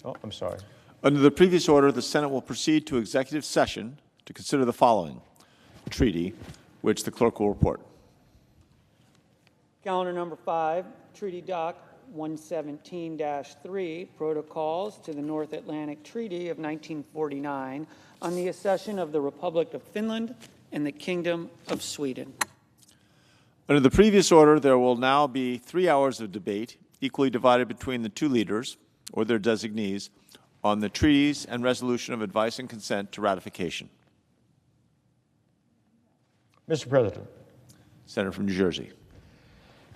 Oh, I'm sorry. Under the previous order, the Senate will proceed to executive session to consider the following treaty, which the clerk will report. Calendar number 5, Treaty Doc 117-3, Protocols to the North Atlantic Treaty of 1949 on the accession of the Republic of Finland and the Kingdom of Sweden. Under the previous order, there will now be 3 hours of debate, equally divided between the two leaders or their designees, on the treaties and resolution of advice and consent to ratification. Mr. President. Senator from New Jersey.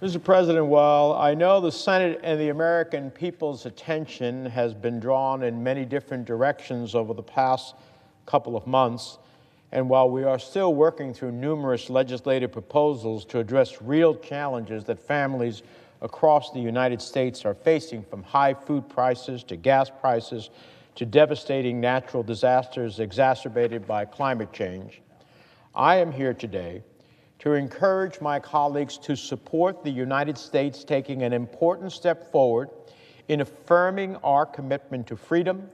Mr. President, while I know the Senate and the American people's attention has been drawn in many different directions over the past couple of months, and while we are still working through numerous legislative proposals to address real challenges that families across the United States are facing, from high food prices to gas prices to devastating natural disasters exacerbated by climate change, I am here today to encourage my colleagues to support the United States taking an important step forward in affirming our commitment to freedom,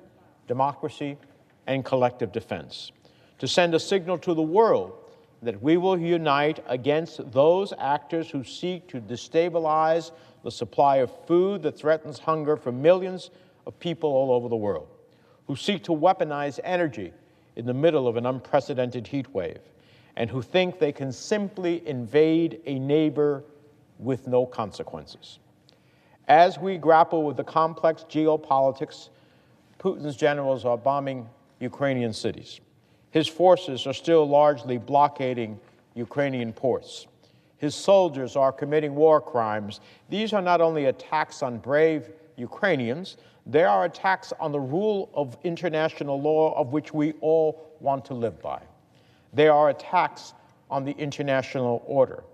democracy, and collective defense, to send a signal to the world that we will unite against those actors who seek to destabilize the supply of food that threatens hunger for millions of people all over the world, who seek to weaponize energy in the middle of an unprecedented heat wave, and who think they can simply invade a neighbor with no consequences. As we grapple with the complex geopolitics, Putin's generals are bombing Ukrainian cities. His forces are still largely blockading Ukrainian ports. His soldiers are committing war crimes. These are not only attacks on brave Ukrainians, they are attacks on the rule of international law of which we all want to live by. They are attacks on the international order.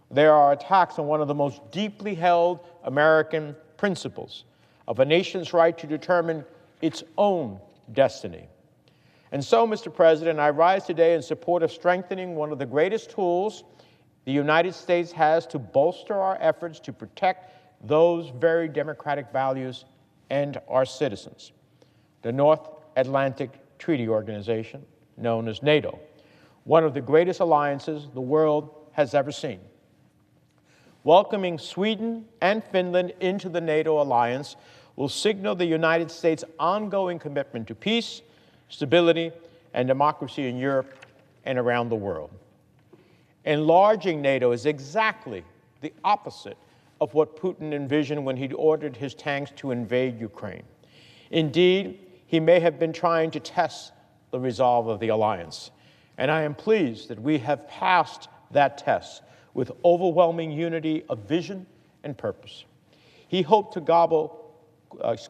They are attacks on one of the most deeply held American principles of a nation's right to determine its own destiny. And so, Mr. President, I rise today in support of strengthening one of the greatest tools the United States has to bolster our efforts to protect those very democratic values and our citizens, the North Atlantic Treaty Organization, known as NATO, one of the greatest alliances the world has ever seen. Welcoming Sweden and Finland into the NATO alliance will signal the United States' ongoing commitment to peace, stability, and democracy in Europe and around the world. Enlarging NATO is exactly the opposite of what Putin envisioned when he ordered his tanks to invade Ukraine. Indeed, he may have been trying to test the resolve of the alliance. And I am pleased that we have passed that test with overwhelming unity of vision and purpose. He hoped to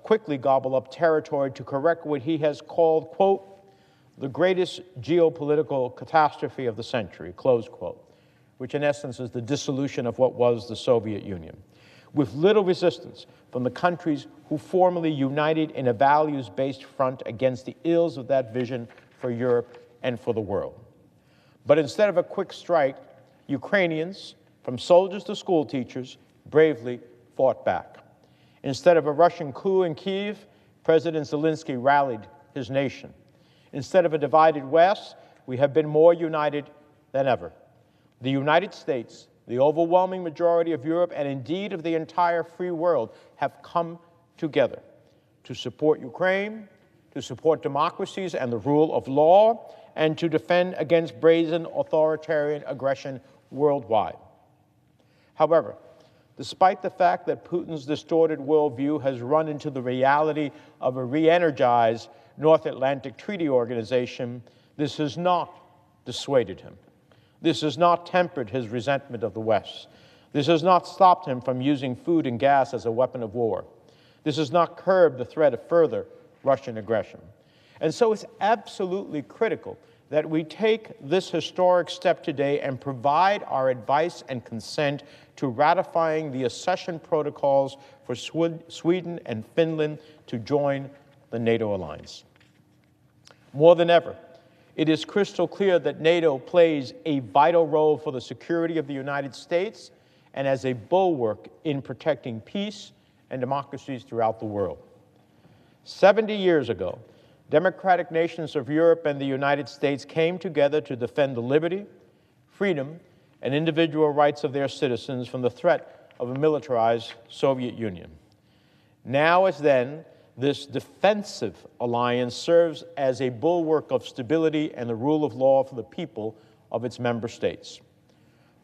quickly gobble up territory to correct what he has called, quote, the greatest geopolitical catastrophe of the century, close quote, which in essence is the dissolution of what was the Soviet Union, with little resistance from the countries who formerly united in a values-based front against the ills of that vision for Europe and for the world. But instead of a quick strike, Ukrainians, from soldiers to school teachers, bravely fought back. Instead of a Russian coup in Kyiv, President Zelensky rallied his nation. Instead of a divided West, we have been more united than ever. The United States, the overwhelming majority of Europe, and indeed of the entire free world have come together to support Ukraine, to support democracies and the rule of law, and to defend against brazen authoritarian aggression worldwide. However, despite the fact that Putin's distorted worldview has run into the reality of a re-energized North Atlantic Treaty Organization, this has not dissuaded him. This has not tempered his resentment of the West. This has not stopped him from using food and gas as a weapon of war. This has not curbed the threat of further Russian aggression. And so it's absolutely critical that we take this historic step today and provide our advice and consent to ratifying the accession protocols for Sweden and Finland to join the NATO alliance. More than ever, it is crystal clear that NATO plays a vital role for the security of the United States and as a bulwark in protecting peace and democracies throughout the world. 70 years ago, democratic nations of Europe and the United States came together to defend the liberty, freedom, and individual rights of their citizens from the threat of a militarized Soviet Union. Now as then, this defensive alliance serves as a bulwark of stability and the rule of law for the people of its member states.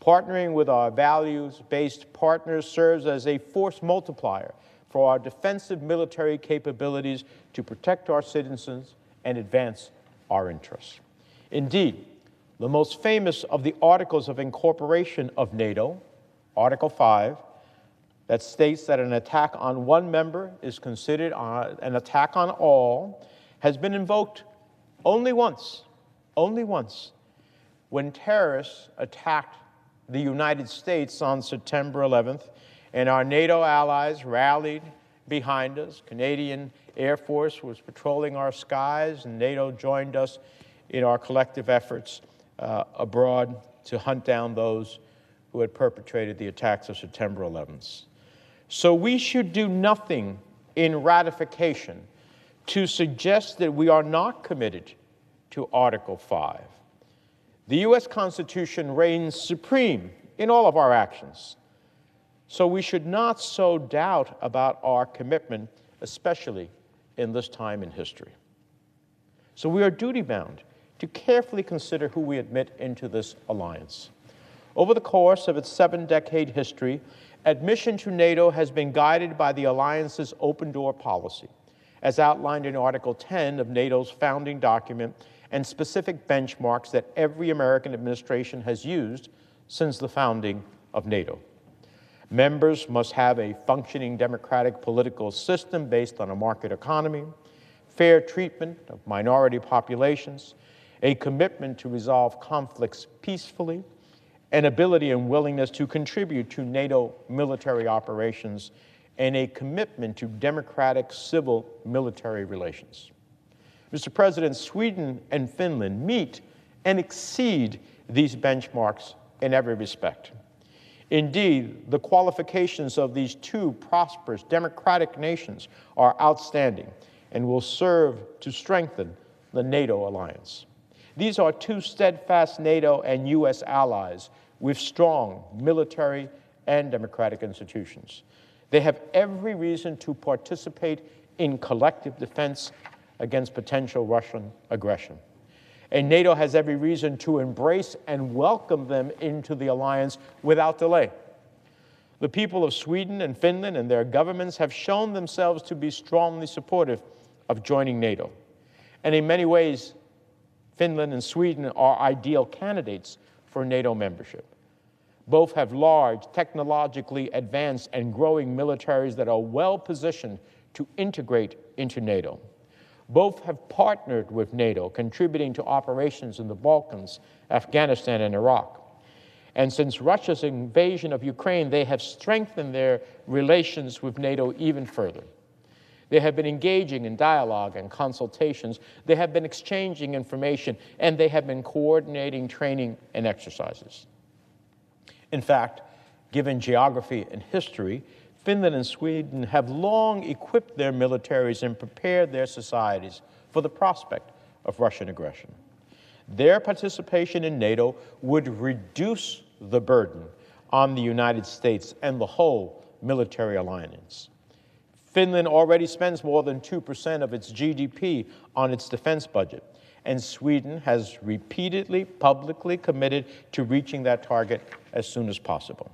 Partnering with our values-based partners serves as a force multiplier for our defensive military capabilities to protect our citizens and advance our interests. Indeed, the most famous of the Articles of Incorporation of NATO, Article 5, that states that an attack on one member is considered an attack on all, has been invoked only once, when terrorists attacked the United States on September 11th, and our NATO allies rallied behind us. Canadian Air Force was patrolling our skies, and NATO joined us in our collective efforts abroad to hunt down those who had perpetrated the attacks of September 11th. So we should do nothing in ratification to suggest that we are not committed to Article 5. The U.S. Constitution reigns supreme in all of our actions. So we should not sow doubt about our commitment, especially in this time in history. So we are duty-bound to carefully consider who we admit into this alliance. Over the course of its 7-decade history, admission to NATO has been guided by the alliance's open-door policy, as outlined in Article 10 of NATO's founding document, and specific benchmarks that every American administration has used since the founding of NATO. Members must have a functioning democratic political system based on a market economy, fair treatment of minority populations, a commitment to resolve conflicts peacefully, an ability and willingness to contribute to NATO military operations, and a commitment to democratic civil-military relations. Mr. President, Sweden and Finland meet and exceed these benchmarks in every respect. Indeed, the qualifications of these two prosperous democratic nations are outstanding and will serve to strengthen the NATO alliance. These are two steadfast NATO and U.S. allies with strong military and democratic institutions. They have every reason to participate in collective defense against potential Russian aggression. And NATO has every reason to embrace and welcome them into the alliance without delay. The people of Sweden and Finland and their governments have shown themselves to be strongly supportive of joining NATO. And in many ways, Finland and Sweden are ideal candidates for NATO membership. Both have large, technologically advanced and growing militaries that are well positioned to integrate into NATO. Both have partnered with NATO, contributing to operations in the Balkans, Afghanistan, and Iraq. And since Russia's invasion of Ukraine, they have strengthened their relations with NATO even further. They have been engaging in dialogue and consultations. They have been exchanging information, and they have been coordinating training and exercises. In fact, given geography and history, Finland and Sweden have long equipped their militaries and prepared their societies for the prospect of Russian aggression. Their participation in NATO would reduce the burden on the United States and the whole military alliance. Finland already spends more than 2% of its GDP on its defense budget, and Sweden has repeatedly publicly committed to reaching that target as soon as possible.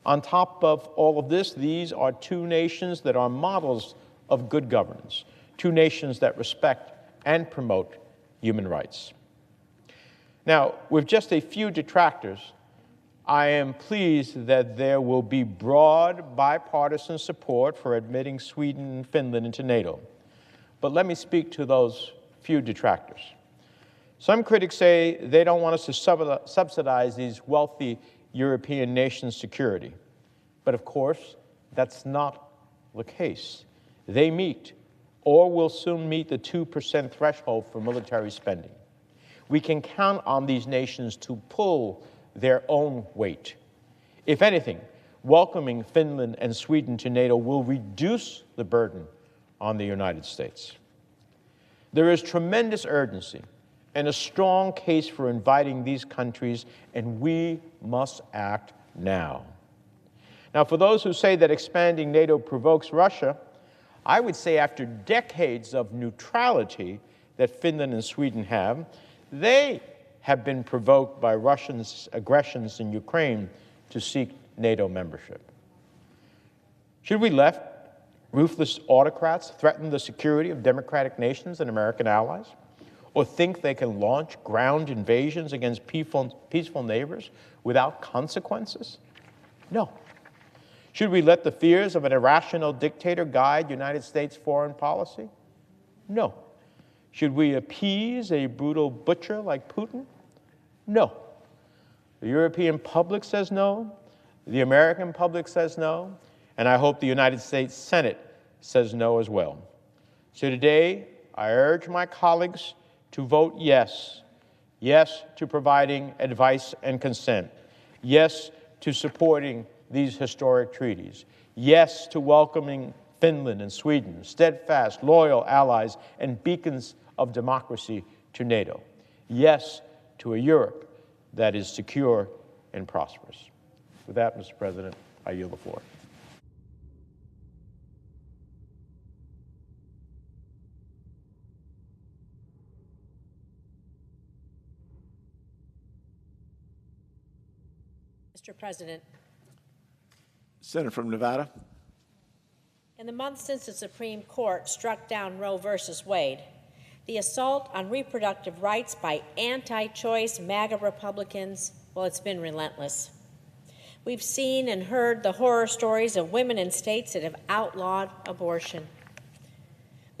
On top of all of this, these are two nations that are models of good governance, two nations that respect and promote human rights. Now, with just a few detractors, I am pleased that there will be broad bipartisan support for admitting Sweden and Finland into NATO. But let me speak to those few detractors. Some critics say they don't want us to subsidize these wealthy European nations' security. But of course, that's not the case. They meet, or will soon meet, the 2% threshold for military spending. We can count on these nations to pull their own weight. If anything, welcoming Finland and Sweden to NATO will reduce the burden on the United States. There is tremendous urgency and a strong case for inviting these countries, and we must act now. Now, for those who say that expanding NATO provokes Russia, I would say after decades of neutrality that Finland and Sweden have, they have been provoked by Russia's aggressions in Ukraine to seek NATO membership. Should we let ruthless autocrats threaten the security of democratic nations and American allies? Or think they can launch ground invasions against peaceful neighbors without consequences? No. Should we let the fears of an irrational dictator guide United States foreign policy? No. Should we appease a brutal butcher like Putin? No. The European public says no. The American public says no. And I hope the United States Senate says no as well. So today, I urge my colleagues to vote yes. Yes to providing advice and consent. Yes to supporting these historic treaties. Yes to welcoming Finland and Sweden, steadfast, loyal allies and beacons of democracy to NATO. Yes to a Europe that is secure and prosperous. With that, Mr. President, I yield the floor. Mr. President, Senator from Nevada. in the months since the Supreme Court struck down Roe versus Wade, the assault on reproductive rights by anti-choice MAGA Republicans, well, it's been relentless. We've seen and heard the horror stories of women in states that have outlawed abortion.